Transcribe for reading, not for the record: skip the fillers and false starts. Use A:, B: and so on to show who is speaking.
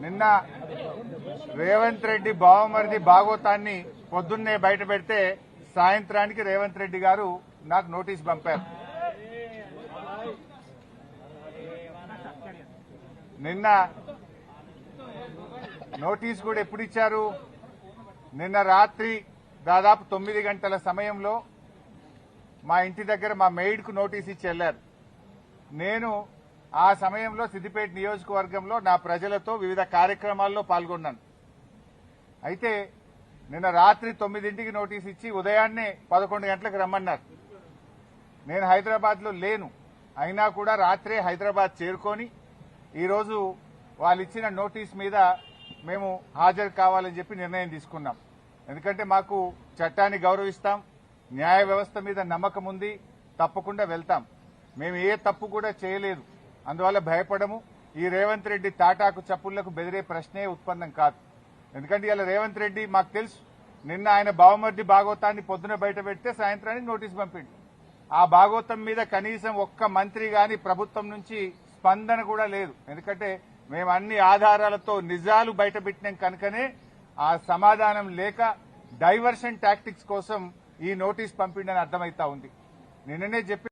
A: నిన్న రేవంత్ రెడ్డి బావమరిది భాగోతాన్ని పొద్దున్నే బయట పెడితే సాయంత్రానికి రేవంత్ రెడ్డి గారు నాకు నోటీస్ పంపారు. నిన్న నోటీస్ కూడా ఎప్పుడు ఇచ్చారు? నిన్న రాత్రి దాదాపు 9 గంటల సమయంలో మా ఇంటి దగ్గర మా మెయిడ్కు నోటీస్ ఇచ్చి వెళ్లారు. నేను ఆ సమయంలో సిద్దిపేట నియోజకవర్గంలో నా ప్రజలతో వివిధ కార్యక్రమాల్లో పాల్గొన్నాను. అయితే నిన్న రాత్రి 9ంటికి నోటీస్ ఇచ్చి ఉదయాన్నే 11 గంటలకు రమ్మన్నారు. నేను హైదరాబాద్లో లేను. అయినా కూడా రాత్రే హైదరాబాద్ చేరుకొని ఈరోజు వాళ్ళు ఇచ్చిన నోటీస్ మీద మేము హాజరు కావాలని చెప్పి నిర్ణయం తీసుకున్నాం. ఎందుకంటే మాకు చట్టాన్ని గౌరవిస్తాం, న్యాయ వ్యవస్థ మీద నమ్మకం ఉంది, తప్పకుండా వెళ్తాం. మేము ఏ తప్పు కూడా చేయలేదు, అందువల్ల భయపడము. ఈ రేవంత్ రెడ్డి తాటాకు చప్పుళ్లకు బెదిరే ప్రశ్నే ఉత్పన్నం కాదు. ఎందుకంటే ఇలా రేవంత్ రెడ్డి మాకు తెలుసు, నిన్న ఆయన బావమర్ది భాగవతాన్ని పొద్దున బయట పెడితే సాయంత్రానికి నోటీస్ పంపిండు. ఆ భాగవతం మీద కనీసం ఒక్క మంత్రి గాని ప్రభుత్వం నుంచి స్పందన కూడా లేదు. ఎందుకంటే మేము అన్ని ఆధారాలతో నిజాలు బయట పెట్టినాం కనుకనే ఆ సమాధానం లేక డైవర్షన్ టాక్టిక్స్ కోసం ఈ నోటీస్ పంపిండని అర్థమైతా ఉంది. నిన్ననే చెప్పి